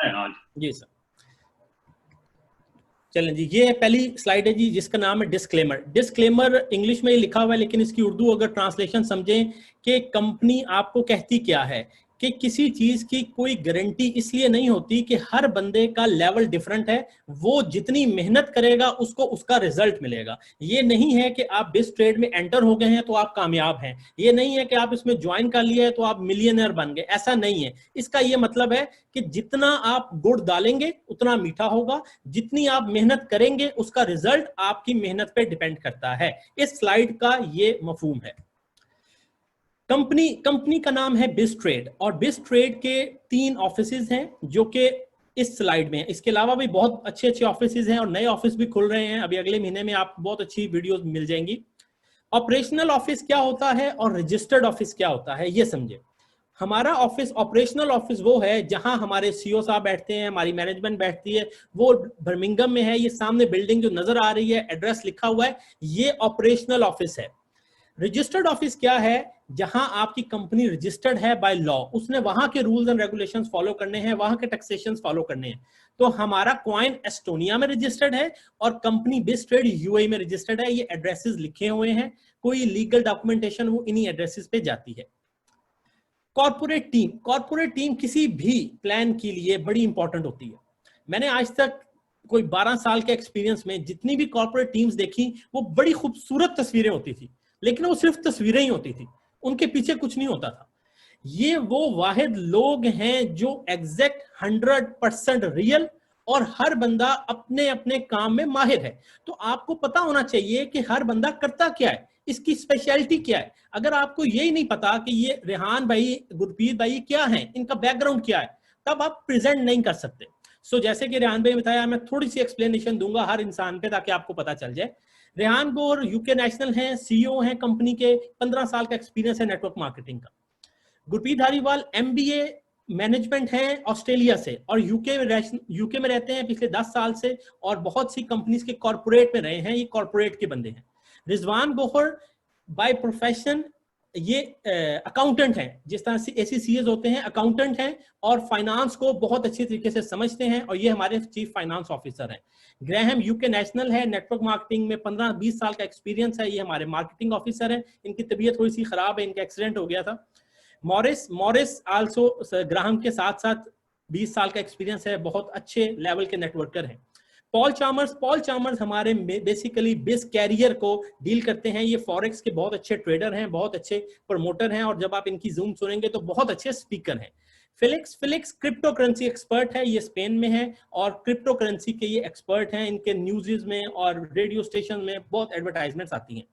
है आज। जी सर, चलें जी, ये पहली स्लाइड है जी जिसका नाम है डिस्क्लेमर। डिस्क्लेमर इंग्लिश में ही लिखा हुआ है, लेकिन इसकी उर्दू अगर ट्रांसलेशन समझें कि कंपनी आपको कहती क्या है कि किसी चीज की कोई गारंटी इसलिए नहीं होती कि हर बंदे का लेवल डिफरेंट है, वो जितनी मेहनत करेगा उसको उसका रिजल्ट मिलेगा। ये नहीं है कि आप बिस ट्रेड में एंटर हो गए हैं तो आप कामयाब हैं, ये नहीं है कि आप इसमें ज्वाइन कर लिया है तो आप मिलियनर बन गए, ऐसा नहीं है। इसका ये मतलब है कि जितना आप गुड़ डालेंगे उतना मीठा होगा, जितनी आप मेहनत करेंगे उसका रिजल्ट आपकी मेहनत पे डिपेंड करता है। इस स्लाइड का ये मफहूम है। कंपनी का नाम है बिस ट्रेड, और बिस ट्रेड के 3 ऑफिसेज हैं जो कि इस स्लाइड में है। इसके अलावा भी बहुत अच्छे अच्छे ऑफिसेज हैं और नए ऑफिस भी खुल रहे हैं। अभी अगले महीने में आपको बहुत अच्छी वीडियोस मिल जाएंगी। ऑपरेशनल ऑफिस क्या होता है और रजिस्टर्ड ऑफिस क्या होता है, ये समझे। हमारा ऑफिस, ऑपरेशनल ऑफिस वो है जहां हमारे सीईओ साहब बैठते हैं, हमारी मैनेजमेंट बैठती है, वो बर्मिंघम में है। ये सामने बिल्डिंग जो नजर आ रही है, एड्रेस लिखा हुआ है, ये ऑपरेशनल ऑफिस है। रजिस्टर्ड ऑफिस क्या है? जहां आपकी कंपनी रजिस्टर्ड है बाय लॉ, उसने वहां के रूल्स एंड रेगुलेशंस फॉलो करने हैं, वहां के टैक्सेशंस फॉलो करने हैं। तो हमारा क्वाइन एस्टोनिया में रजिस्टर्ड है और कंपनी बिस ट्रेड यूएई में रजिस्टर्ड है। ये एड्रेसेस लिखे हुए हैं, कोई लीगल डॉक्यूमेंटेशन वो इन्हीं एड्रेसेस पे जाती है। कॉर्पोरेट टीम किसी भी प्लान के लिए बड़ी इंपॉर्टेंट होती है। मैंने आज तक कोई 12 साल के एक्सपीरियंस में जितनी भी कॉर्पोरेट टीम्स देखी, वो बड़ी खूबसूरत तस्वीरें होती थी, लेकिन वो सिर्फ तस्वीरें ही होती थी, उनके पीछे कुछ नहीं होता था। ये वो वाहिद लोग हैं जो एग्जैक्ट 100% रियल, और हर बंदा अपने अपने काम में माहिर है। तो आपको पता होना चाहिए कि हर बंदा करता क्या है, इसकी स्पेशलिटी क्या है। अगर आपको यही नहीं पता कि ये रेहान भाई, गुरप्रीत भाई क्या हैं, इनका बैकग्राउंड क्या है, तब आप प्रेजेंट नहीं कर सकते। सो जैसे कि रेहान भाई ने बताया, मैं थोड़ी सी एक्सप्लेनेशन दूंगा हर इंसान पे ताकि आपको पता चल जाए। रेहान गौर यूके नेशनल हैं, सीईओ हैं कंपनी के, 15 साल का एक्सपीरियंस है नेटवर्क मार्केटिंग का। गुरप्रीत धारीवाल एमबीए मैनेजमेंट है ऑस्ट्रेलिया से, और यूके में रहते हैं पिछले 10 साल से, और बहुत सी कंपनीज के कॉर्पोरेट में रहे हैं, ये कॉर्पोरेट के बंदे हैं। रिजवान गोहर बाय प्रोफेशन ये अकाउंटेंट हैं, जिस तरह से एसीसीएस होते हैं, अकाउंटेंट हैं और फाइनेंस को बहुत अच्छी तरीके से समझते हैं, और ये हमारे चीफ फाइनेंस ऑफिसर हैं। ग्रेहम यूके नेशनल है, नेटवर्क मार्केटिंग में 15-20 साल का एक्सपीरियंस है, ये हमारे मार्केटिंग ऑफिसर हैं। इनकी तबीयत थोड़ी सी खराब है, इनका एक्सीडेंट हो गया था। मॉरिस आल्सो ग्राहम के साथ साथ 20 साल का एक्सपीरियंस है, बहुत अच्छे लेवल के नेटवर्कर हैं। पॉल चामर्स हमारे बेसिकली बिस कैरियर को डील करते हैं। ये फॉरेक्स के बहुत अच्छे ट्रेडर हैं, बहुत अच्छे प्रमोटर हैं, और जब आप इनकी जूम सुनेंगे तो बहुत अच्छे स्पीकर हैं। फिलिक्स क्रिप्टो करेंसी एक्सपर्ट है, ये स्पेन में है, और क्रिप्टो करेंसी के ये एक्सपर्ट हैं। इनके न्यूज़ में और रेडियो स्टेशन में बहुत एडवर्टाइजमेंट्स आती हैं।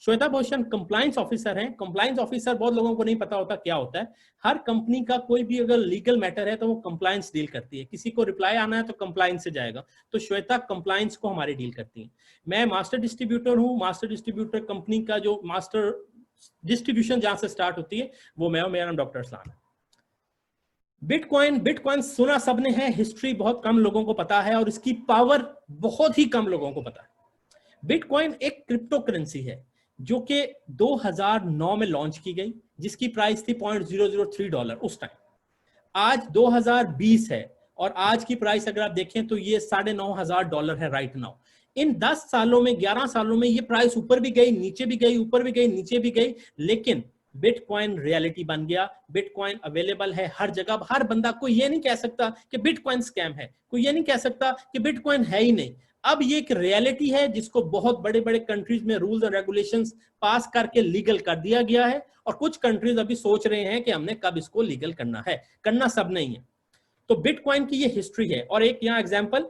श्वेता भूषण कंप्लायंस ऑफिसर हैं। कंप्लायंस ऑफिसर बहुत लोगों को नहीं पता होता क्या होता है। हर कंपनी का कोई भी अगर लीगल मैटर है तो वो कंप्लायंस डील करती है। किसी को रिप्लाई आना है तो कंप्लायंस से जाएगा, तो श्वेता कंप्लायंस को हमारी डील करती है। मैं मास्टर डिस्ट्रीब्यूटर हूँ। मास्टर डिस्ट्रीब्यूटर कंपनी का जो मास्टर डिस्ट्रीब्यूशन जहां से स्टार्ट होती है वो मैं हूं, मेरा नाम डॉक्टर असलान है। बिटकॉइन सुना सबने है, हिस्ट्री बहुत कम लोगों को पता है, और इसकी पावर बहुत ही कम लोगों को पता है। बिटकॉइन एक क्रिप्टो करेंसी है जो कि 2009 में लॉन्च की गई, जिसकी प्राइस थी $0.003 उस टाइम। आज 2020 है, और आज की प्राइस अगर आप देखें तो ये $9,500 है राइट नाउ। इन 10 सालों में, 11 सालों में ये प्राइस ऊपर भी गई, नीचे भी गई, ऊपर भी गई, नीचे भी गई, लेकिन बिटकॉइन रियलिटी बन गया। बिटकॉइन अवेलेबल है हर जगह। हर बंदा, कोई ये नहीं कह सकता कि बिटकॉइन स्कैम है, कोई ये नहीं कह सकता कि बिटकॉइन है ही नहीं। अब ये एक रियलिटी है जिसको बहुत बड़े बड़े कंट्रीज में रूल्स एंड रेगुलेशंस पास करके लीगल कर दिया गया है, और कुछ कंट्रीज अभी सोच रहे हैं कि हमने कब इसको लीगल करना है। करना सब नहीं है। तो बिटकॉइन की ये हिस्ट्री है। और एक यहाँ एग्जांपल,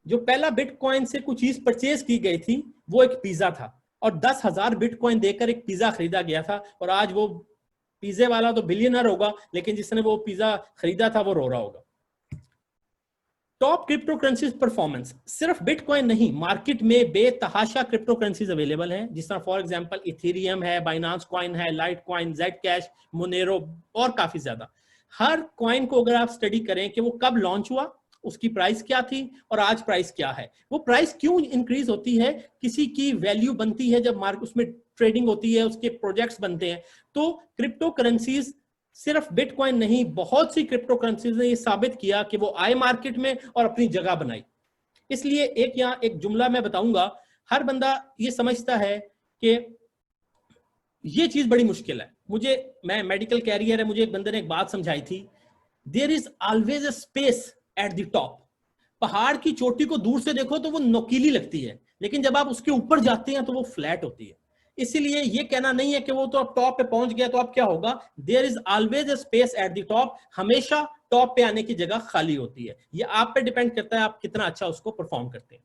जो पहला बिटकॉइन से कुछ चीज परचेज की गई थी वो एक पिज्जा था, और 10,000 बिटकॉइन देकर एक पिज्जा खरीदा गया था, और आज वो पिज्जे वाला तो बिलियनर होगा, लेकिन जिसने वो पिज्जा खरीदा था वो रो रहा होगा। टॉप क्रिप्टो करेंसीज परफॉर्मेंस, सिर्फ बिटकॉइन नहीं, मार्केट में बेतहाशा क्रिप्टो करेंसीज अवेलेबल हैं, जिस तरह फॉर एग्जांपल इथेरियम है, बाइनांस कॉइन है, light coin, Z cash, Monero, और काफी ज्यादा। हर कॉइन को अगर आप स्टडी करें कि वो कब लॉन्च हुआ, उसकी प्राइस क्या थी, और आज प्राइस क्या है, वो प्राइस क्यों इंक्रीज होती है, किसी की वैल्यू बनती है जब मार्केट उसमें ट्रेडिंग होती है, उसके प्रोजेक्ट्स बनते हैं। तो क्रिप्टो करेंसीज सिर्फ बिटकॉइन नहीं, बहुत सी क्रिप्टो करेंसीज ने ये साबित किया कि वो आए मार्केट में और अपनी जगह बनाई। इसलिए यहाँ एक जुमला मैं बताऊंगा, हर बंदा ये समझता है कि ये चीज बड़ी मुश्किल है। मैं मेडिकल कैरियर है, मुझे एक बंदे ने एक बात समझाई थी, there is always a space at the top. पहाड़ की चोटी को दूर से देखो तो वो नोकीली लगती है, लेकिन जब आप उसके ऊपर जाते हैं तो वो फ्लैट होती है। इसीलिए ये कहना नहीं है कि वो तो अब टॉप पे पहुंच गया तो अब क्या होगा, there is always a space at the top, हमेशा टॉप पे आने की जगह खाली होती है। ये आप पे डिपेंड करता है आप कितना अच्छा उसको परफॉर्म करते हैं।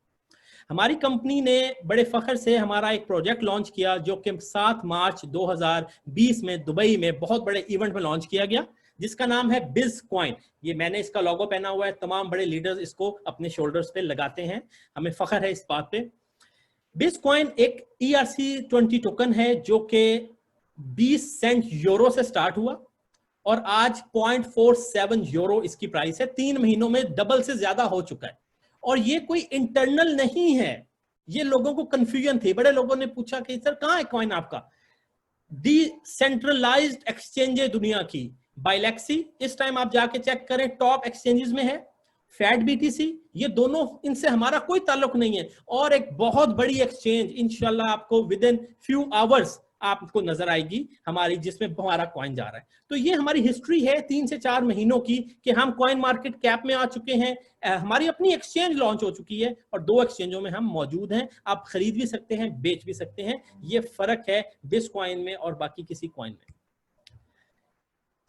हमारी कंपनी ने बड़े फख्र से हमारा एक प्रोजेक्ट लॉन्च किया जो कि 7 मार्च 2020 में दुबई में बहुत बड़े इवेंट में लॉन्च किया गया, जिसका नाम है बिजकॉइन। ये मैंने इसका लोगो पहना हुआ है, तमाम बड़े लीडर्स इसको अपने शोल्डर्स पे लगाते हैं, हमें फख्र है इस बात पे। बिजकॉइन एक ERC20 टोकन है जो कि 20 सेंट यूरो से स्टार्ट हुआ और आज 0.47 यूरो इसकी प्राइस है। 3 महीनों में डबल से ज्यादा हो चुका है। और ये कोई इंटरनल नहीं है, ये लोगों को कंफ्यूजन थी, बड़े लोगों ने पूछा कि सर कहां है कॉइन आपका। डिसेंट्रलाइज्ड एक्सचेंज है दुनिया की, बाइलेक्सी इस टाइम आप जाके चेक करें टॉप एक्सचेंजेस में है, फैट BTC, ये दोनों, इनसे हमारा कोई ताल्लुक नहीं है। और एक बहुत बड़ी एक्सचेंज इंशाल्लाह आपको विद इन फ्यू आवर्स आपको नजर आएगी हमारी, जिसमें हमारा कॉइन जा रहा है। तो ये हमारी हिस्ट्री है 3 से 4 महीनों की कि हम कॉइन मार्केट कैप में आ चुके हैं। हमारी अपनी एक्सचेंज लॉन्च हो चुकी है और 2 एक्सचेंजों में हम मौजूद हैं। आप खरीद भी सकते हैं, बेच भी सकते हैं। ये फर्क है बिटकॉइन में और बाकी किसी कॉइन में।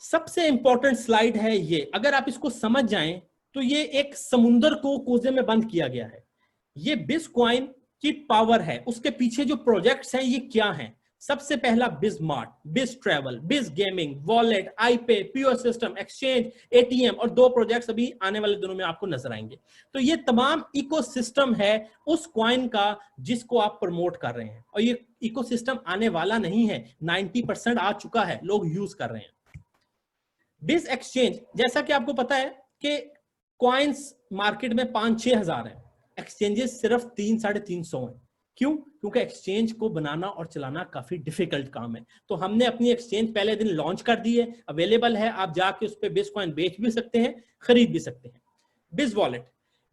सबसे इंपॉर्टेंट स्लाइड है ये, अगर आप इसको समझ जाएं तो ये एक समुंदर को कोजे में बंद किया गया है। ये बिटकॉइन की पावर है, उसके पीछे जो प्रोजेक्ट्स हैं ये क्या हैं। सबसे पहला बिजमार्ट, biz travel, biz gaming, wallet, iPay, PO system, exchange, ATM और 2 प्रोजेक्ट्स अभी आने वाले दिनों में आपको नजर आएंगे। तो ये तमाम इकोसिस्टम है उस कॉइन का जिसको आप प्रमोट कर रहे हैं, और ये इकोसिस्टम आने वाला नहीं है, 90% आ चुका है, लोग यूज कर रहे हैं। बिज एक्सचेंज, जैसा कि आपको पता है कि कॉइन्स मार्केट में 5-6 हजार है, एक्सचेंजेस सिर्फ 300-350 हैं। क्यों? क्योंकि एक्सचेंज को बनाना और चलाना काफी डिफिकल्ट काम है। तो हमने अपनी एक्सचेंज पहले दिन लॉन्च कर दी है, अवेलेबल है, आप जाके उस पर बिटकॉइन बेच भी सकते हैं, खरीद भी सकते हैं। बिज वॉलेट,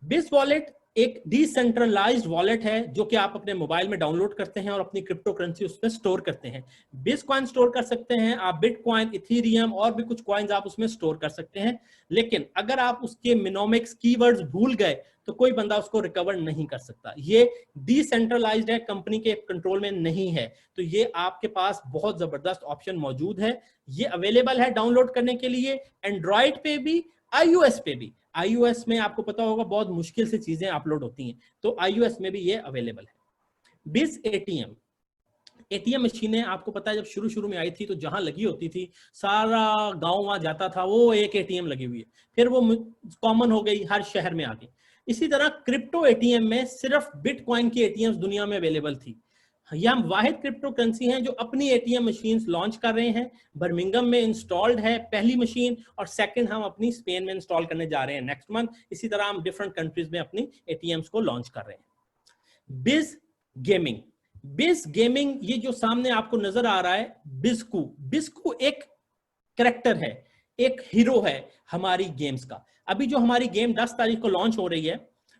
बिज वॉलेट एक डिसेंट्रलाइज्ड वॉलेट है जो कि आप अपने मोबाइल में डाउनलोड करते हैं और अपनी क्रिप्टो करेंसी उसमें स्टोर करते हैं। बिटकॉइन स्टोर कर सकते हैं आप, बिटकॉइन, इथेरियम और भी कुछ कॉइन्स आप उसमें स्टोर कर सकते हैं। लेकिन अगर आप उसके मिनोमिक्स कीवर्ड्स भूल गए तो कोई बंदा उसको रिकवर नहीं कर सकता। ये डिसेंट्रलाइज्ड है, कंपनी के कंट्रोल में नहीं है। तो ये आपके पास बहुत जबरदस्त ऑप्शन मौजूद है। ये अवेलेबल है डाउनलोड करने के लिए, एंड्रॉइड पे भी, iOS पे भी। iOS में आपको पता होगा बहुत मुश्किल से चीजें अपलोड होती हैं, तो iOS में भी ये अवेलेबल है। बिज ATM मशीनें आपको पता है जब शुरू शुरू में आई थी तो जहां लगी होती थी सारा गांव वहां जाता था, वो एक ATM लगी हुई है, फिर वो कॉमन हो गई, हर शहर में आ गई। इसी तरह क्रिप्टो ATM में सिर्फ बिटकॉइन की ATMs दुनिया में अवेलेबल थी। ये हम वाहिद क्रिप्टो करेंसी हैं जो अपनी ATM मशीन लॉन्च कर रहे हैं। बर्मिंगम में इंस्टॉल्ड है पहली मशीन, और सेकंड हम अपनी स्पेन में इंस्टॉल करने जा रहे हैं नेक्स्ट मंथ। इसी तरह हम डिफरेंट कंट्रीज में अपनी ATMs को लॉन्च कर रहे हैं। बिज गेमिंग, बिज गेमिंग ये जो सामने आपको नजर आ रहा है बिस्कू, बिस्कू एक कैरेक्टर है, एक हीरो है हमारी गेम्स का। अभी जो हमारी गेम 10 तारीख को लॉन्च हो रही है,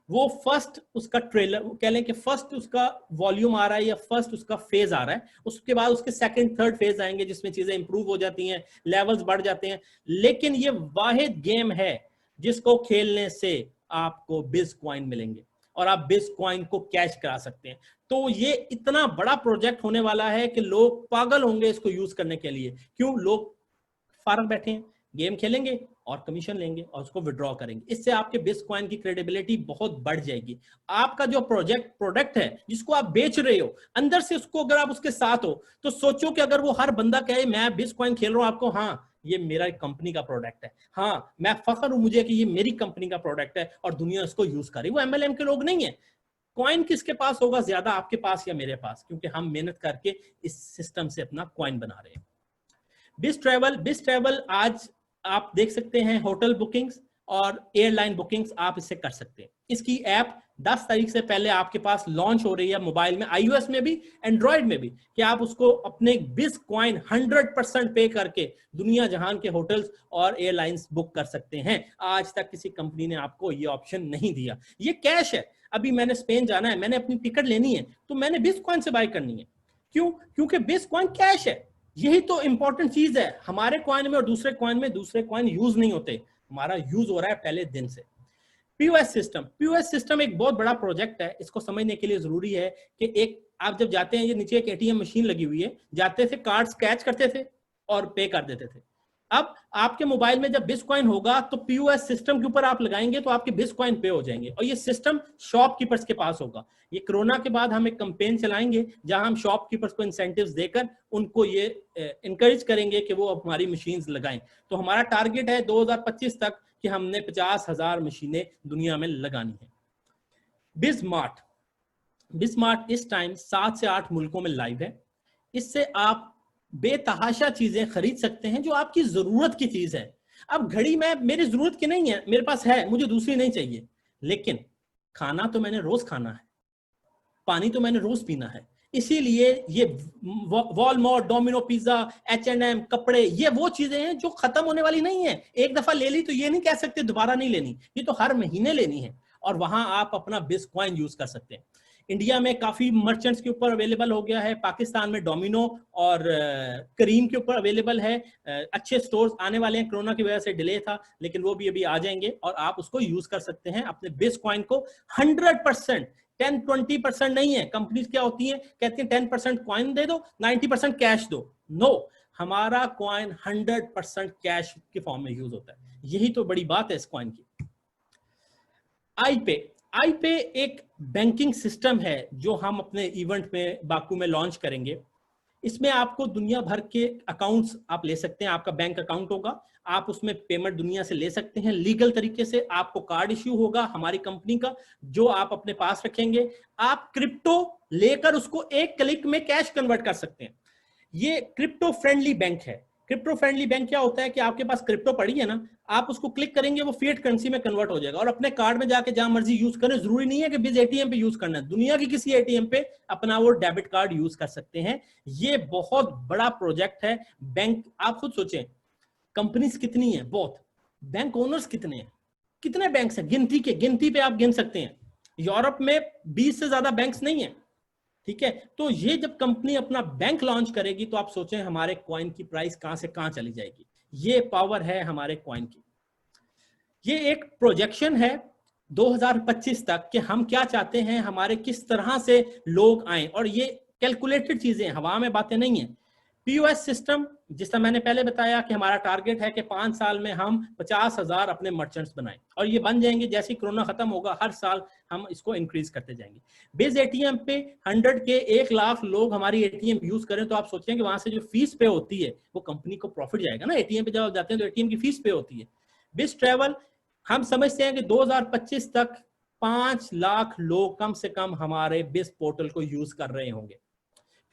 वो फर्स्ट उसका ट्रेलर कह लें कि फर्स्ट उसका वॉल्यूम आ रहा है या फर्स्ट उसका फेज आ रहा है। उसके बाद उसके सेकंड थर्ड फेज आएंगे जिसमें चीजें इंप्रूव हो जाती हैं, लेवल्स बढ़ जाते हैं। लेकिन ये वाहिद गेम है जिसको खेलने से आपको बिटकॉइन मिलेंगे और आप बिटकॉइन को कैश करा सकते हैं। तो ये इतना बड़ा प्रोजेक्ट होने वाला है कि लोग पागल होंगे इसको यूज करने के लिए। क्यों? लोग फारग बैठे हैं, गेम खेलेंगे और कमीशन लेंगे और उसको विड्रॉ करेंगे। इससे आपके बिटकॉइन की क्रेडिबिलिटी बहुत बढ़ जाएगी। आपका जो प्रोडक्ट है जिसको आप बेच रहे हो, अंदर से उसको अगर आप उसके साथ हो तो सोचो कि अगर वो हर बंदा कहे मैं बिटकॉइन खेल रहा हूं आपको, हाँ ये मेरा कंपनी का प्रोडक्ट है, हाँ मैं फख्र हूं मुझे कि ये मेरी कंपनी का प्रोडक्ट है और दुनिया इसको यूज करे। वो MLM के लोग नहीं है। कॉइन किसके पास होगा ज्यादा, आपके पास या मेरे पास? क्योंकि हम मेहनत करके इस सिस्टम से अपना कॉइन बना रहे हैं। बिज ट्रैवल आज आप देख सकते हैं होटल बुकिंग्स और एयरलाइन बुकिंग्स आप इससे कर सकते हैं। इसकी ऐप 10 तारीख से पहले आपके पास लॉन्च हो रही है मोबाइल में, iOS में भी, एंड्रॉइड में भी, कि आप उसको अपने बिज़कॉइन 100% पे करके दुनिया जहान के होटल्स और एयरलाइंस बुक कर सकते हैं। आज तक किसी कंपनी ने आपको ये ऑप्शन नहीं दिया। ये कैश है। अभी मैंने स्पेन जाना है, मैंने अपनी टिकट लेनी है, तो मैंने बिज़कॉइन से बाय करनी है। क्यों? क्योंकि बिज़कॉइन कैश है। यही तो इंपॉर्टेंट चीज है। हमारे कॉइन में और दूसरे कॉइन में दूसरे कॉइन यूज नहीं होते, हमारा यूज हो रहा है पहले दिन से। पीओएस सिस्टम एक बहुत बड़ा प्रोजेक्ट है। इसको समझने के लिए जरूरी है कि एक आप जब जाते हैं, ये नीचे एक एटीएम मशीन लगी हुई है, जाते थे कार्ड स्क्रैच करते थे और पे कर देते थे। अब आपके मोबाइल में जब बिटकॉइन होगा तो पीओएस सिस्टम के ऊपर आप लगाएंगे तो आपके बिटकॉइन पे हो जाएंगे, और ये सिस्टम शॉपकीपर्स के पास होगा। ये कोरोना के बाद हम एक कैंपेन चलाएंगे जहां हम शॉपकीपर्स को इंसेंटिव्स देकर उनको ये इनकरेज करेंगे कि वो हमारी मशीन्स लगाएं। तो हमारा टारगेट है 2025 तक कि हमने 50,000 मशीनें दुनिया में लगानी है। बिजमार्ट इस टाइम 7 से 8 मुल्कों में लाइव है। इससे आप बेतहाशा चीजें खरीद सकते हैं जो आपकी जरूरत की चीज है। अब घड़ी में मेरी जरूरत की नहीं है, मेरे पास है, मुझे दूसरी नहीं चाहिए, लेकिन खाना तो मैंने रोज खाना है, पानी तो मैंने रोज पीना है। इसीलिए ये वॉलमार्ट, डोमिनो पिज्जा, H&M, कपड़े, ये वो चीजें हैं जो खत्म होने वाली नहीं है। एक दफा ले ली तो ये नहीं कह सकते दोबारा नहीं लेनी, ये तो हर महीने लेनी है, और वहां आप अपना बिटकॉइन यूज कर सकते हैं। इंडिया में काफी मर्चेंट्स के ऊपर अवेलेबल हो गया है, पाकिस्तान में डोमिनो और करीम के ऊपर अवेलेबल है। अच्छे स्टोर्स आने वाले हैं, कोरोना की वजह से डिले था, लेकिन वो भी अभी आ जाएंगे और आप उसको यूज कर सकते हैं अपने बिटकॉइन को 100%। 10-20% नहीं है। कंपनीज क्या होती हैं, कहती हैं 10% कॉइन दे दो, 90% कैश दो। नो, हमारा कॉइन 100% कैश के फॉर्म में यूज होता है। यही तो बड़ी बात है इस कॉइन की। आईपे एक बैंकिंग सिस्टम है जो हम अपने इवेंट में बाकू में लॉन्च करेंगे। इसमें आपको दुनिया भर के अकाउंट्स आप ले सकते हैं। आपका बैंक अकाउंट होगा, आप उसमें पेमेंट दुनिया से ले सकते हैं लीगल तरीके से। आपको कार्ड इश्यू होगा हमारी कंपनी का, जो आप अपने पास रखेंगे। आप क्रिप्टो लेकर उसको एक क्लिक में कैश कन्वर्ट कर सकते हैं। ये क्रिप्टो फ्रेंडली बैंक है। क्रिप्टो फ्रेंडली बैंक क्या होता है कि आपके पास क्रिप्टो पड़ी है ना, आप उसको क्लिक करेंगे वो फिएट करेंसी में कन्वर्ट हो जाएगा, और अपने कार्ड में जाके जहां मर्जी यूज करें। जरूरी नहीं है कि बिज एटीएम पे यूज करना है, दुनिया की किसी एटीएम पे अपना वो डेबिट कार्ड यूज कर सकते हैं। ये बहुत बड़ा प्रोजेक्ट है। बैंक, आप खुद सोचें, कंपनीज कितनी है, बहुत, बैंक ओनर्स कितने हैं, कितने बैंक हैं, गिनती पे आप गिन सकते हैं। यूरोप में 20 से ज्यादा बैंक्स नहीं है, ठीक है। तो ये जब कंपनी अपना बैंक लॉन्च करेगी तो आप सोचें हमारे कॉइन की प्राइस कहां से कहां चली जाएगी। ये पावर है हमारे कॉइन की। ये एक प्रोजेक्शन है 2025 तक कि हम क्या चाहते हैं, हमारे किस तरह से लोग आए, और ये कैलकुलेटेड चीजें, हवा में बातें नहीं है। पीओएस सिस्टम, जिस तरह मैंने पहले बताया कि हमारा टारगेट है कि 5 साल में हम 50,000 अपने मर्चेंट्स बनाएं, और ये बन जाएंगे। जैसे ही कोरोना खत्म होगा हर साल हम इसको इंक्रीज करते जाएंगे। बेस एटीएम पे 100 के 1 लाख लोग हमारी एटीएम यूज करें तो आप सोचें कि वहां से जो फीस पे होती है वो कंपनी को प्रॉफिट जाएगा ना। एटीएम पे जब आप जाते हैं तो एटीएम की फीस पे होती है। बिस ट्रेवल, हम समझते हैं कि 2025 तक 5 लाख लोग कम से कम हमारे बिस पोर्टल को यूज कर रहे होंगे।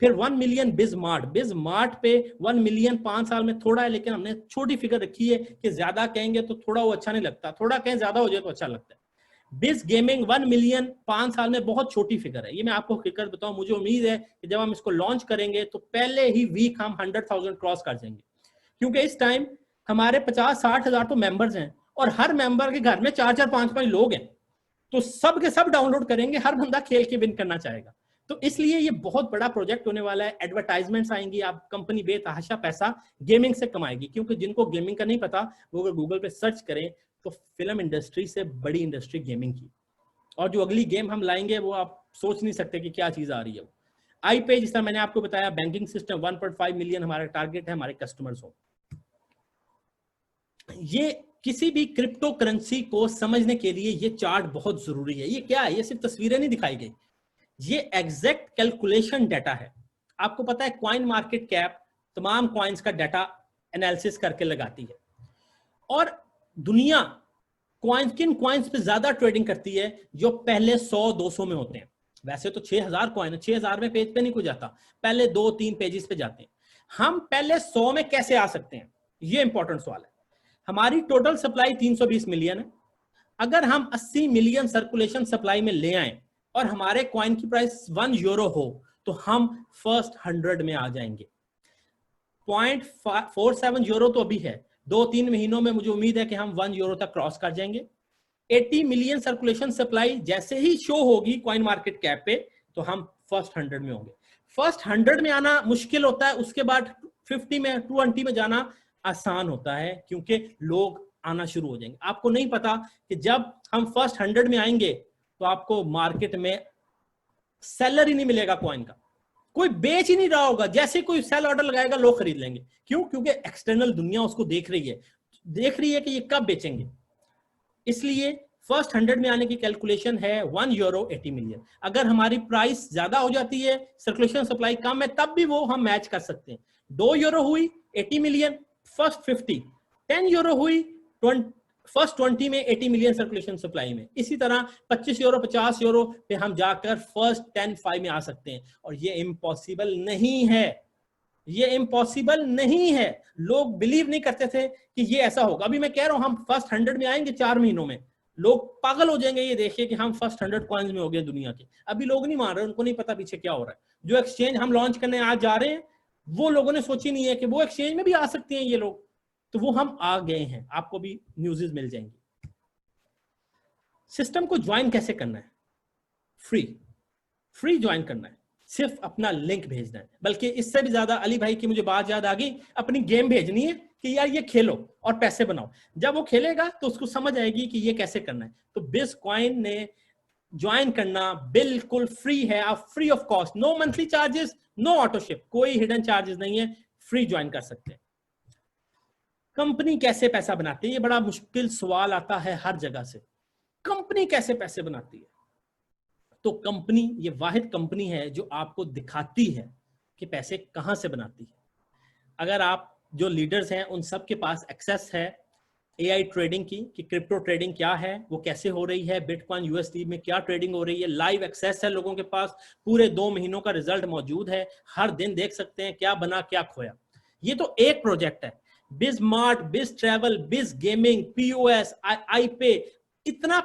फिर 1 मिलियन बिजमार्ट पे 1 मिलियन 5 साल में थोड़ा है, लेकिन हमने छोटी फिगर रखी है कि ज्यादा कहेंगे तो थोड़ा वो अच्छा नहीं लगता, थोड़ा कहें ज्यादा हो जाए तो अच्छा लगता है। बिज गेमिंग 1 मिलियन 5 साल में बहुत छोटी फिगर है। ये मैं आपको हकीकत बताऊं, मुझे उम्मीद है कि जब हम इसको लॉन्च करेंगे तो पहले ही वीक हम 100,000 क्रॉस कर जाएंगे, क्योंकि इस टाइम हमारे 50-60 हजार तो मेंबर्स हैं, और हर मेंबर के घर में 4-4, 5-5 लोग हैं, तो सब के सब डाउनलोड करेंगे। हर बंदा खेल के विन करना चाहेगा। तो इसलिए ये बहुत बड़ा प्रोजेक्ट होने वाला है। एडवर्टाइजमेंट्स आएंगी, आप कंपनी बेतहाशा पैसा गेमिंग से कमाएगी, क्योंकि जिनको गेमिंग का नहीं पता वो अगर गूगल पे सर्च करें तो फिल्म इंडस्ट्री से बड़ी इंडस्ट्री गेमिंग की, और जो अगली गेम हम लाएंगे वो आप सोच नहीं सकते कि क्या चीज आ रही है। वो iPay, जिस तरह मैंने आपको बताया, बैंकिंग सिस्टम, 1.5 मिलियन हमारा टारगेट है हमारे कस्टमर्स हो। ये किसी भी क्रिप्टो करेंसी को समझने के लिए ये चार्ट बहुत जरूरी है। ये क्या है, ये सिर्फ तस्वीरें नहीं दिखाई गई, ये एग्जैक्ट कैलकुलेशन डाटा है। आपको पता है कॉइन मार्केट कैप तमाम कॉइन्स का डाटा एनालिसिस करके लगाती है, और दुनिया किन कॉइन्स पे ज्यादा ट्रेडिंग करती है, जो पहले 100-200 में होते हैं। वैसे तो 6,000 कॉइन है, 6,000 में पेज पे नहीं कोई जाता, पहले 2-3 पेजेस पे जाते हैं। हम पहले 100 में कैसे आ सकते हैं, ये इंपॉर्टेंट सवाल है। हमारी टोटल सप्लाई 320 मिलियन है। अगर हम 80 मिलियन सर्कुलेशन सप्लाई में ले आए और हमारे कॉइन की प्राइस 1 यूरो हो तो हम फर्स्ट 100 में आ जाएंगे। 0.47 यूरो तो अभी है, 2-3 महीनों में मुझे उम्मीद है कि हम 1 यूरो तक क्रॉस कर जाएंगे। 80 मिलियन सर्कुलेशन सप्लाई जैसे ही शो होगी कॉइन मार्केट कैप पे तो हम फर्स्ट 100 में होंगे। फर्स्ट 100 में आना मुश्किल होता है, उसके बाद 50 में 220 में जाना आसान होता है क्योंकि लोग आना शुरू हो जाएंगे। आपको नहीं पता कि जब हम फर्स्ट 100 में आएंगे तो आपको मार्केट में सेलर ही नहीं मिलेगा, कॉइन का कोई बेच ही नहीं रहा होगा। जैसे कोई सेल ऑर्डर लगाएगा लोग खरीद लेंगे। क्यों? क्योंकि एक्सटर्नल दुनिया उसको देख रही है कि ये कब बेचेंगे। इसलिए फर्स्ट 100 में आने की कैलकुलेशन है 1 यूरो 80 मिलियन। अगर हमारी प्राइस ज्यादा हो जाती है, सर्कुलेशन सप्लाई कम है, तब भी वो हम मैच कर सकते हैं। 2 यूरो हुई 80 मिलियन फर्स्ट 50, 10 यूरो हुई फर्स्ट 20 में 80 मिलियन सर्कुलेशन सप्लाई में। इसी तरह 25 यूरो 50 यूरो पे हम जाकर फर्स्ट 10-5 में आ सकते हैं। और ये इम्पॉसिबल नहीं है, ये इम्पॉसिबल नहीं है। लोग बिलीव नहीं करते थे कि ये ऐसा होगा। अभी मैं कह रहा हूं हम फर्स्ट 100 में आएंगे 4 महीनों में, लोग पागल हो जाएंगे ये देखिए कि हम फर्स्ट 100 कॉइन्स में हो गए दुनिया के। अभी लोग नहीं मान रहे, उनको नहीं पता पीछे क्या हो रहा है। जो एक्सचेंज हम लॉन्च करने आज जा रहे हैं वो लोगों ने सोची नहीं है कि वो एक्सचेंज में भी आ सकते हैं ये लोग, तो वो हम आ गए हैं। आपको भी न्यूज़ मिल जाएंगी। सिस्टम को ज्वाइन कैसे करना है? फ्री ज्वाइन करना है, सिर्फ अपना लिंक भेजना है। बल्कि इससे भी ज्यादा अली भाई की मुझे बात याद आ गई, अपनी गेम भेजनी है कि यार ये खेलो और पैसे बनाओ। जब वो खेलेगा तो उसको समझ आएगी कि ये कैसे करना है। तो बिटकॉइन ने ज्वाइन करना बिल्कुल फ्री है, आप free of cost, no monthly charges, no autoship, कोई हिडन चार्जेस नहीं है, फ्री ज्वाइन कर सकते हैं। कंपनी कैसे पैसा बनाती है? ये बड़ा मुश्किल सवाल आता है हर जगह से। कंपनी कैसे पैसे बनाती है? तो कंपनी, ये वाहिद कंपनी है जो आपको दिखाती है कि पैसे कहां से बनाती है। अगर आप जो लीडर्स हैं उन सब के पास एक्सेस है एआई ट्रेडिंग की, कि क्रिप्टो ट्रेडिंग क्या है, वो कैसे हो रही है, बिटकॉइन यूएसडी में क्या ट्रेडिंग हो रही है, लाइव एक्सेस है लोगों के पास, पूरे 2 महीनों का रिजल्ट मौजूद है, हर दिन देख सकते हैं क्या बना क्या खोया। ये तो एक प्रोजेक्ट है। बिज मार्ट, बिज ट्रैवल, बिज गेमिंग, पीओएस, आई पे, इतना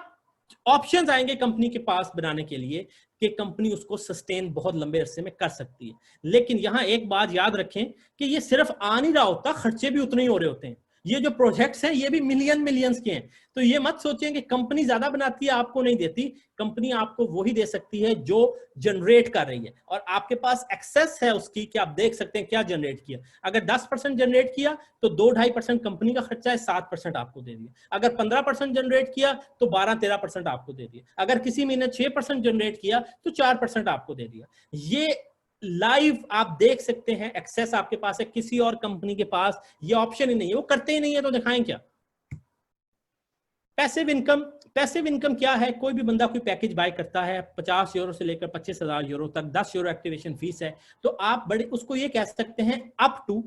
ऑप्शंस आएंगे कंपनी के पास बनाने के लिए कि कंपनी उसको सस्टेन बहुत लंबे अरसे में कर सकती है। लेकिन यहां एक बात याद रखें कि ये सिर्फ आ नहीं रहा होता, खर्चे भी उतने ही हो रहे होते हैं। ये जो प्रोजेक्ट्स हैं ये भी मिलियंस के हैं। तो ये मत सोचें कि कंपनी ज्यादा बनाती है आपको नहीं देती। कंपनी आपको वही दे सकती है जो जनरेट कर रही है, और आपके पास एक्सेस है उसकी कि आप देख सकते हैं क्या जनरेट किया। अगर 10% जनरेट किया तो 2-2.5% कंपनी का खर्चा है, 7% आपको दे दिया। अगर 15% जनरेट किया तो 12-13% आपको दे दिया। अगर किसी महीने 6% जनरेट किया तो 4% आपको दे दिया। ये लाइव आप देख सकते हैं, एक्सेस आपके पास है, किसी और कंपनी के पास ये ऑप्शन ही नहीं है, वो करते ही नहीं है तो दिखाएं क्या। पैसिव इनकम क्या है? कोई भी बंदा कोई पैकेज बाय करता है 50 यूरो से लेकर 25,000 यूरो तक, 10 यूरो एक्टिवेशन फीस है, तो आप बड़े उसको ये कह सकते हैं अप टू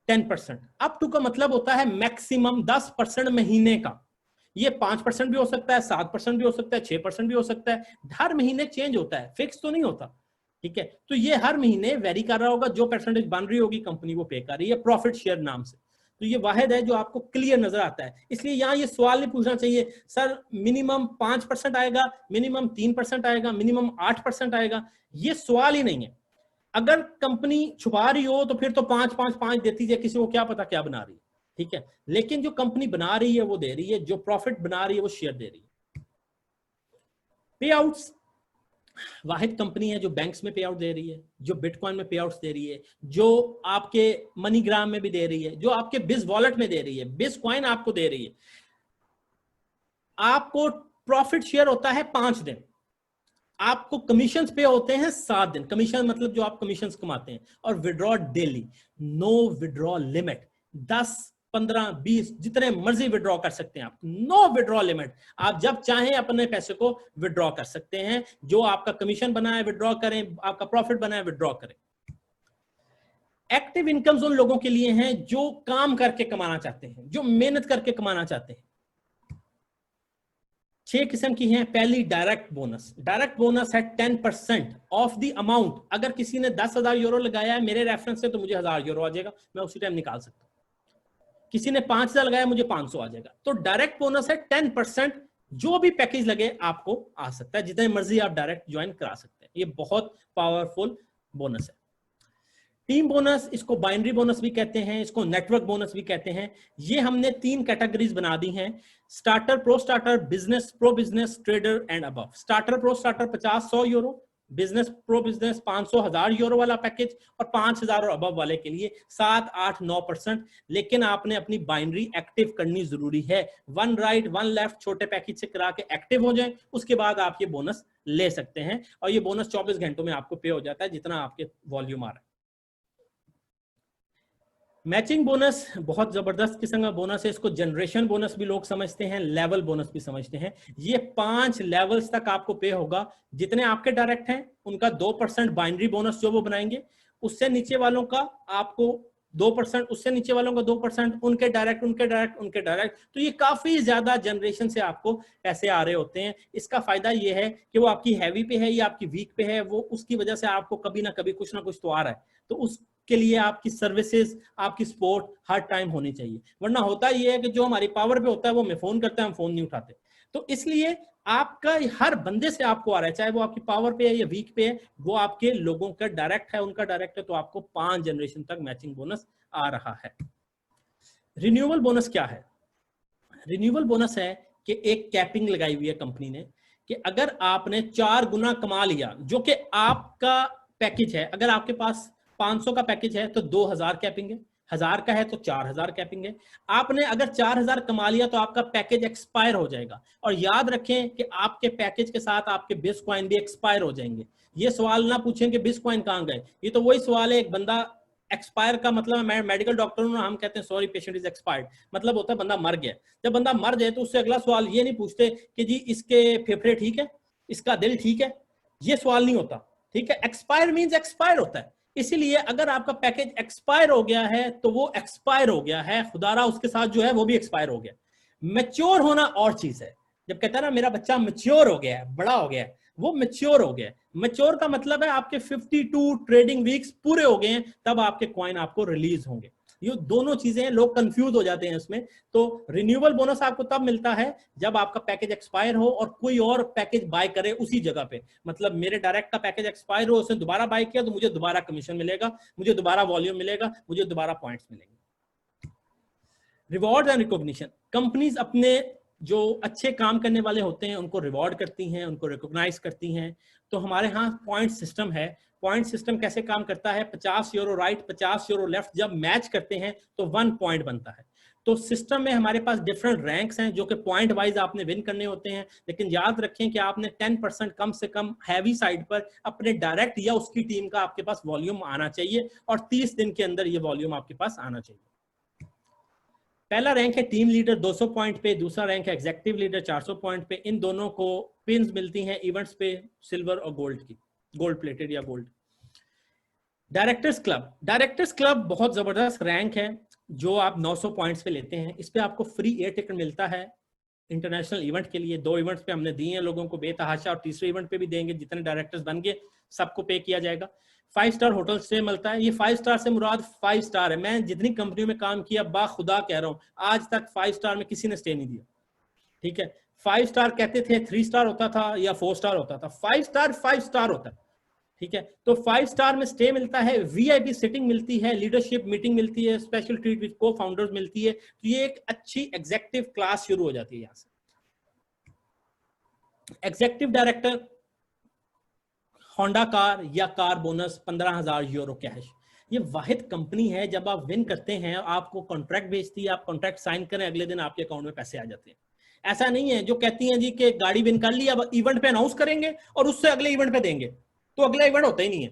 10%। अप टू का मतलब होता है मैक्सिमम 10% महीने का। ये 5% भी हो सकता है, 7% भी हो सकता है, 6% भी हो सकता है, हर महीने चेंज होता है, फिक्स तो नहीं होता। ठीक है, तो ये हर महीने वेरी कर रहा होगा, जो परसेंटेज बन रही होगी कंपनी वो पे कर रही है, प्रॉफिट शेयर नाम से। तो ये वाहिद है जो आपको क्लियर नजर आता है। इसलिए यहां ये सवाल नहीं पूछना चाहिए सर मिनिमम 5% आएगा, मिनिमम 3% आएगा, मिनिमम 8% आएगा, ये सवाल ही नहीं है। अगर कंपनी छुपा रही हो तो फिर तो 5-5-5 देती है, किसी को क्या पता क्या बना रही है। ठीक है, लेकिन जो कंपनी बना रही है वो दे रही है, जो प्रॉफिट बना रही है वो शेयर दे रही है। पे आउट्स, वाहिद कंपनी है जो बैंक्स में पे आउट दे रही है, जो बिटकॉइन में पे आउट्स दे रही है, जो आपके मनीग्राम में भी दे रही है, जो आपके बिज वॉलेट में दे रही है, बिटकॉइन आपको दे रही है। आपको प्रॉफिट शेयर होता है 5 दिन, आपको कमीशन पे होते हैं 7 दिन। कमीशन मतलब जो आप कमीशन कमाते हैं। और withdraw daily, no withdraw limit, 10, 15, 20 जितने मर्जी विड्रॉ कर सकते हैं आप, नो विड्रॉ लिमिट। आप जब चाहें अपने पैसे को विड्रॉ कर सकते हैं, जो आपका कमीशन बना है विड्रॉ करें, आपका प्रॉफिट बना है विड्रॉ करें। एक्टिव इनकम्स उन लोगों के लिए हैं जो काम करके कमाना चाहते हैं, जो मेहनत करके कमाना चाहते हैं। 6 किस्म की हैं। पहली डायरेक्ट बोनस। डायरेक्ट बोनस है 10% ऑफ द अमाउंट। अगर किसी ने 10,000 यूरो लगाया है मेरे रेफरेंस से तो मुझे 1,000 यूरो आ जाएगा, मैं उसी टाइम निकाल सकता हूं। किसी ने 5,000 लगाया, मुझे 500 आ जाएगा। तो डायरेक्ट बोनस है 10%, जो भी पैकेज लगे आपको आ सकता है, जितने मर्जी आप डायरेक्ट ज्वाइन करा सकते हैं। ये बहुत पावरफुल बोनस है। टीम बोनस, इसको बाइनरी बोनस भी कहते हैं, इसको नेटवर्क बोनस भी कहते हैं। ये हमने 3 कैटेगरीज बना दी हैं, starter, pro starter, business, pro business, trader and above. Starter, pro starter 50-100 euro, business, pro business 500-1000 euro वाला पैकेज, और 5000 और अबव वाले के लिए 7-8-9%। लेकिन आपने अपनी बाइनरी एक्टिव करनी जरूरी है। 1 राइट 1 लेफ्ट छोटे पैकेज से करा के एक्टिव हो जाए, उसके बाद आप ये बोनस ले सकते हैं। और ये बोनस 24 घंटों में आपको पे हो जाता है, जितना आपके वॉल्यूम आ रहा है। मैचिंग बोनस बहुत जबरदस्त किस्म का बोनस है। इसको जनरेशन बोनस भी लोग समझते हैं, लेवल बोनस भी समझते हैं। ये 5 लेवल्स तक आपको पे होगा। जितने आपके डायरेक्ट हैं उनका 2% बाइनरी बोनस जो वो बनाएंगे, उससे नीचे वालों का आपको 2%, उससे नीचे वालों का 2%, उनके डायरेक्ट, उनके डायरेक्ट, उनके डायरेक्ट। तो ये काफी ज्यादा जनरेशन से आपको पैसे आ रहे होते हैं। इसका फायदा ये है कि वो आपकी हैवी पे है या आपकी वीक पे है, वो उसकी वजह से आपको कभी ना कभी कुछ ना कुछ तो आ रहा है। तो उसके लिए आपकी सर्विसेज, आपकी सपोर्ट हर टाइम होनी चाहिए। वरना होता ये है कि जो हमारी पावर पे होता है वो हमें फोन करते हैं, हम फोन नहीं उठाते। तो इसलिए आपका हर बंदे से आपको आ रहा है, चाहे वो आपकी पावर पे है या वीक पे है, वो आपके लोगों का डायरेक्ट है, उनका डायरेक्ट है। तो आपको 5 जनरेशन तक मैचिंग बोनस आ रहा है। रिन्यूअल बोनस क्या है? रिन्यूअल बोनस है कि एक कैपिंग लगाई हुई है कंपनी ने कि अगर आपने 4 गुना कमा लिया, जो कि आपका पैकेज है, अगर आपके पास 500 का पैकेज है तो 2000 कैपिंग है, 1000 का है तो 4000 कैपिंग है। आपने अगर 4000 कमा लिया तो आपका पैकेज एक्सपायर हो जाएगा। और याद रखें कि आपके पैकेज के साथ आपके बिटकॉइन भी एक्सपायर हो जाएंगे। ये सवाल ना पूछें कि बिटकॉइन कहां गए, ये तो वही सवाल है। एक बंदा एक्सपायर का मतलब, मैं मेडिकल डॉक्टर हूं, हम कहते हैं सॉरी पेशेंट इज एक्सपायर्ड, मतलब होता है बंदा मर गया। जब बंदा मर जाए तो उससे अगला सवाल ये नहीं पूछते कि जी इसके फेफड़े ठीक है, इसका दिल ठीक है, ये सवाल नहीं होता। ठीक है, एक्सपायर मींस एक्सपायर होता है। इसीलिए अगर आपका पैकेज एक्सपायर हो गया है तो वो एक्सपायर हो गया है, खुदारा उसके साथ जो है वो भी एक्सपायर हो गया। मैच्योर होना और चीज है। जब कहता है ना मेरा बच्चा मैच्योर हो गया है, बड़ा हो गया है, वो मैच्योर हो गया। मैच्योर का मतलब है आपके 52 ट्रेडिंग वीक्स पूरे हो गए हैं, तब आपके कॉइन आपको रिलीज होंगे। ये दोनों चीजें लोग कंफ्यूज हो जाते हैं इसमें। तो रिन्यूअल बोनस आपको तब मिलता है जब आपका पैकेज एक्सपायर हो और कोई और पैकेज बाय करे उसी जगह पे। मतलब मेरे डायरेक्ट का पैकेज एक्सपायर हो, उसने दोबारा बाय किया तो मुझे दोबारा कमीशन मिलेगा, मुझे दोबारा वॉल्यूम मिलेगा, मुझे दोबारा पॉइंट्स मिलेंगे। रिवॉर्ड एंड रिकॉग्निशन, कंपनीज अपने जो अच्छे काम करने वाले होते हैं उनको रिवॉर्ड करती हैं, उनको रिकॉग्नाइज करती हैं। तो हमारे यहाँ पॉइंट सिस्टम है। पॉइंट सिस्टम कैसे काम करता है? 50 यूरो राइट 50 यूरो लेफ्ट जब मैच करते हैं तो 1 पॉइंट बनता है। तो सिस्टम में हमारे पास डिफरेंट रैंक्स हैं जो कि पॉइंट वाइज आपने विन करने होते हैं। लेकिन याद रखें कि आपने 10% कम से कम हैवी साइड पर अपने डायरेक्ट या उसकी टीम का आपके पास वॉल्यूम आना चाहिए, और 30 दिन के अंदर ये वॉल्यूम आपके पास आना चाहिए। पहला रैंक है टीम लीडर 200 पॉइंट पे, दूसरा रैंक है एग्जेक्टिव लीडर 400 पॉइंट पे। इन दोनों को पिन्स मिलती हैं इवेंट्स पे, सिल्वर और गोल्ड की, गोल्ड प्लेटेड या gold. Directors club, directors club बहुत जबरदस्त रैंक है जो आप 900 पॉइंट्स पे लेते हैं। इस पे आपको फ्री एयर टिकट मिलता है इंटरनेशनल इवेंट के लिए। 2 इवेंट्स पे हमने दिए हैं लोगों को बेतहाशा, और तीसरे इवेंट पे भी देंगे। जितने डायरेक्टर्स बन गए सबको पे किया जाएगा। 5 स्टार होटल स्टे मिलता है। ये 5 स्टार से मुराद 5 स्टार है। मैं जितनी कंपनियों में काम किया बाखुदा कह रहा हूं, आज तक 5 स्टार में किसी ने स्टे नहीं दिया। ठीक है, 5 स्टार कहते थे, 3 स्टार होता था या 4 स्टार होता था। 5 स्टार 5 स्टार होता है। ठीक है, तो 5 स्टार में स्टे मिलता है, वीआईपी सिटिंग मिलती है, लीडरशिप मीटिंग मिलती है, स्पेशल ट्रीट विद को फाउंडर्स मिलती है। तो ये एक अच्छी एग्जेक्टिव क्लास शुरू हो जाती है यहां से। एग्जेक्टिव डायरेक्टर होंडा कार या कार बोनस 15,000 यूरो कैश। ये वाहिद कंपनी है जब आप विन करते हैं, आपको कॉन्ट्रैक्ट भेजती है, आप कॉन्ट्रैक्ट साइन करें, अगले दिन आपके अकाउंट में पैसे आ जाते हैं। ऐसा नहीं है जो कहती हैं जी कि गाड़ी विन कर ली, अब इवेंट पे अनाउंस करेंगे और उससे अगले इवेंट पे देंगे, तो अगला इवेंट होता ही नहीं है।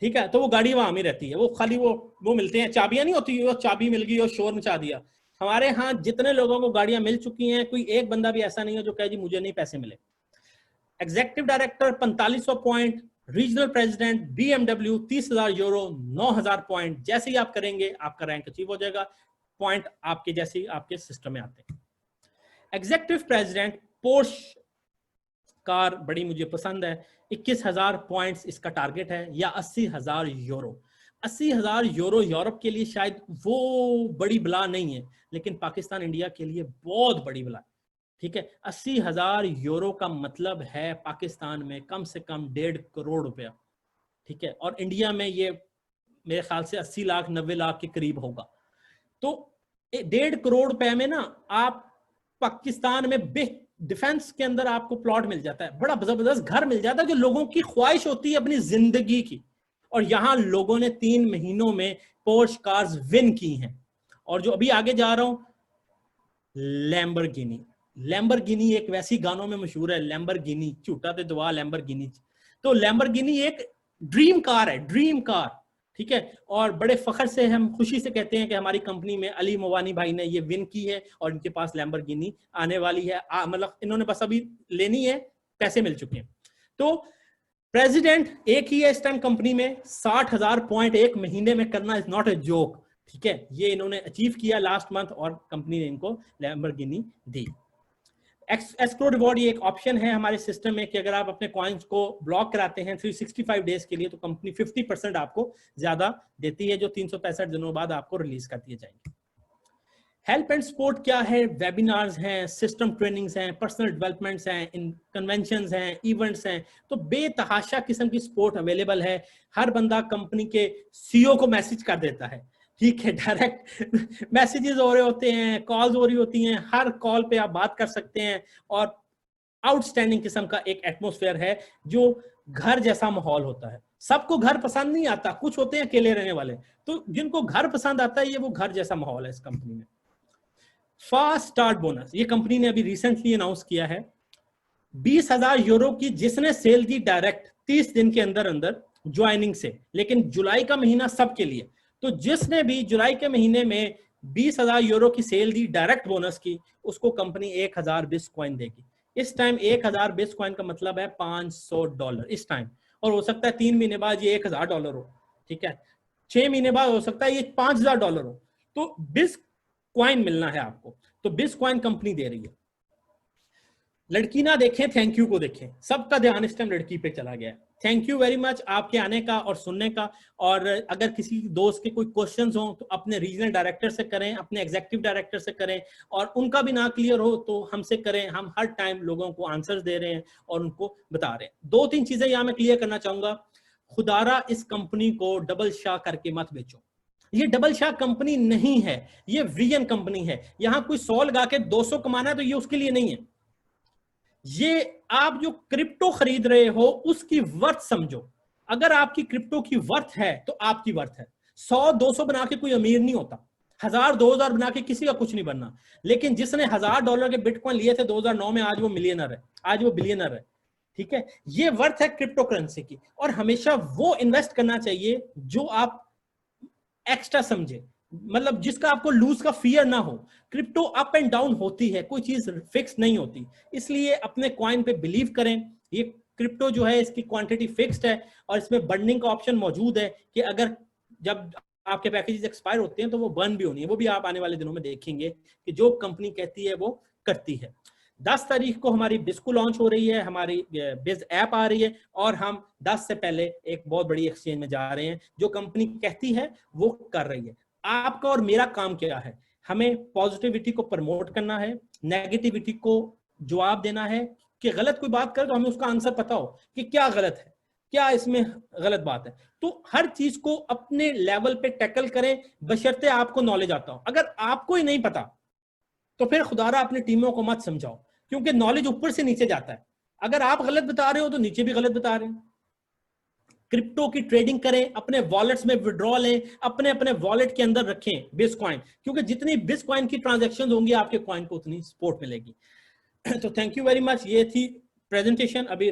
ठीक है, तो वो गाड़ी वहां में रहती है, वो खाली वो मिलते हैं, चाबियां नहीं होती, वो चाबी मिल गई और शोर मचा दिया। हमारे यहाँ जितने लोगों को गाड़ियां मिल चुकी हैं, कोई एक बंदा भी ऐसा नहीं है जो कहे जी मुझे नहीं पैसे मिले। Executive director 4500 point, regional president BMW 30,000 euro, 9,000 point. जैसे ही आप करेंगे आपका रैंक अचीव हो जाएगा, पॉइंट आपके जैसे ही आपके सिस्टम में आते हैं। एग्जेक्टिव प्रेसिडेंट पोर्श कार बड़ी मुझे पसंद है, 21,000 पॉइंट्स इसका टारगेट है, या 80,000 यूरो। 80,000 यूरो यूरोप के लिए शायद वो बड़ी बला नहीं है, लेकिन पाकिस्तान इंडिया के लिए बहुत बड़ी बला है। ठीक है, 80,000 यूरो का मतलब है पाकिस्तान में कम से कम 1.5 करोड़ रुपया। ठीक है, और इंडिया में ये मेरे ख्याल से 80 लाख 90 लाख के करीब होगा। तो 1.5 करोड़ रुपए में ना आप पाकिस्तान में डिफेंस के अंदर आपको प्लॉट मिल जाता है, बड़ा जबरदस्त घर मिल जाता है जो लोगों की ख्वाहिश होती है अपनी जिंदगी की। और यहां लोगों ने 3 महीनों में पोर्श कार्स विन की हैं। और जो अभी आगे जा रहा हूं, लैम्बोर्गिनी। लैम्बोर्गिनी एक वैसी गानों में मशहूर है, लैम्बोर्गिनी झूठा ते दुआ लैम्बोर्गिनी। तो लैम्बोर्गिनी एक ड्रीम कार है, ड्रीम कार। ठीक है, और बड़े फख्र से हम खुशी से कहते हैं कि हमारी कंपनी में अली मोवानी भाई ने ये विन की है और इनके पास लैम्बोर्गिनी आने वाली है। मतलब इन्होंने बस अभी लेनी है, पैसे मिल चुके हैं। तो प्रेसिडेंट एक ही है इस टाइम कंपनी में, 60,000 पॉइंट एक महीने में करना इज नॉट ए जोक। ठीक है, ये इन्होंने अचीव किया लास्ट मंथ और कंपनी ने इनको लैम्बोर्गिनी दी। एस्क्रो रिवॉर्ड ये एक ऑप्शन है हमारे सिस्टम में कि अगर आप अपने कॉइन्स को ब्लॉक कराते हैं 365 डेज के लिए तो कंपनी 50% आपको ज्यादा देती है, जो 365 दिनों बाद आपको रिलीज कर दिए जाएंगे। हेल्प एंड सपोर्ट क्या है? वेबिनार्स हैं, सिस्टम ट्रेनिंग्स हैं, पर्सनल डेवलपमेंट्स हैं, इन कन्वेंशंस हैं, इवेंट्स हैं। तो बेतहाशा किस्म की सपोर्ट अवेलेबल है। हर बंदा कंपनी के सीईओ को मैसेज कर देता है। ठीक है, डायरेक्ट मैसेजेस हो रहे होते हैं, कॉल्स हो रही होती हैं, हर कॉल पे आप बात कर सकते हैं। और आउटस्टैंडिंग किस्म का एक एटमॉस्फेयर है जो घर जैसा माहौल होता है। सबको घर पसंद नहीं आता, कुछ होते हैं अकेले रहने वाले, तो जिनको घर पसंद आता है ये वो घर जैसा माहौल है इस कंपनी में। फास्ट स्टार्ट बोनस ये कंपनी ने अभी रिसेंटली अनाउंस किया है। 20,000 यूरो की जिसने सेल दी डायरेक्ट 30 दिन के अंदर अंदर ज्वाइनिंग से, लेकिन जुलाई का महीना सबके लिए। तो जिसने भी जुलाई के महीने में 20,000 यूरो की सेल दी डायरेक्ट बोनस की, उसको कंपनी 1,000 बिटकॉइन देगी। इस टाइम 1,000 बिटकॉइन का मतलब है $500 इस टाइम, और हो सकता है 3 महीने बाद ये $1,000 हो। ठीक है, 6 महीने बाद हो सकता है ये $5,000 हो। तो बिटकॉइन मिलना है आपको, तो बिटकॉइन कंपनी दे रही है। लड़की ना देखें, थैंक यू को देखें। सबका ध्यान इस टाइम लड़की पे चला गया है। थैंक यू वेरी मच आपके आने का और सुनने का। और अगर किसी दोस्त के कोई क्वेश्चंस हो तो अपने रीजनल डायरेक्टर से करें, अपने एग्जीक्यूटिव डायरेक्टर से करें, और उनका भी ना क्लियर हो तो हमसे करें। हम हर टाइम लोगों को आंसर्स दे रहे हैं और उनको बता रहे हैं। 2-3 चीजें यहां मैं क्लियर करना चाहूंगा। खुदारा इस कंपनी को डबल शाह करके मत बेचो। ये डबल शाह कंपनी नहीं है, ये विजन कंपनी है। यहां कोई 100 लगा के 200 कमाना है तो ये उसके लिए नहीं है। ये आप जो क्रिप्टो खरीद रहे हो उसकी वर्थ समझो। अगर आपकी क्रिप्टो की वर्थ है तो आपकी वर्थ है। 100-200 बना के कोई अमीर नहीं होता, 1,000-2,000 बना के किसी का कुछ नहीं बनना। लेकिन जिसने $1,000 के बिटकॉइन लिए थे 2009 में, आज वो मिलियनर है, आज वो बिलियनर है। ठीक है, ये वर्थ है क्रिप्टो करेंसी की। और हमेशा वो इन्वेस्ट करना चाहिए जो आप एक्स्ट्रा समझे, मतलब जिसका आपको लूज का फियर ना हो। क्रिप्टो अप एंड डाउन होती है, कोई चीज फिक्स नहीं होती। इसलिए अपने कॉइन पे बिलीव करें। ये क्रिप्टो जो है इसकी क्वांटिटी फिक्स्ड है और इसमें बर्निंग का ऑप्शन मौजूद है कि अगर जब आपके पैकेजेस एक्सपायर होते हैं तो वो बर्न भी होनी है। वो भी आप आने वाले दिनों में देखेंगे कि जो कंपनी कहती है वो करती है। 10 तारीख को हमारी बिस्को लॉन्च हो रही है, हमारी बिज ऐप आ रही है, और हम 10 से पहले एक बहुत बड़ी एक्सचेंज में जा रहे हैं। जो कंपनी कहती है वो कर रही है। आपका और मेरा काम क्या है? हमें पॉजिटिविटी को प्रमोट करना है, नेगेटिविटी को जवाब देना है। कि गलत कोई बात करे तो हमें उसका आंसर पता हो कि क्या गलत है, क्या इसमें गलत बात है। तो हर चीज को अपने लेवल पे टैकल करें, बशर्ते आपको नॉलेज आता हो। अगर आपको ही नहीं पता तो फिर खुदारा अपनी टीमों को मत समझाओ, क्योंकि नॉलेज ऊपर से नीचे जाता है। अगर आप गलत बता रहे हो तो नीचे भी गलत बता रहे हैं। क्रिप्टो की ट्रेडिंग करें, अपने वॉलेट्स में विड्रॉ लें, अपने अपने वॉलेट के अंदर रखें बिटकॉइन, क्योंकि जितनी बिटकॉइन की ट्रांजैक्शंस होंगी आपके कॉइन को उतनी सपोर्ट मिलेगी। तो थैंक यू वेरी मच। ये थी प्रेजेंटेशन। अभी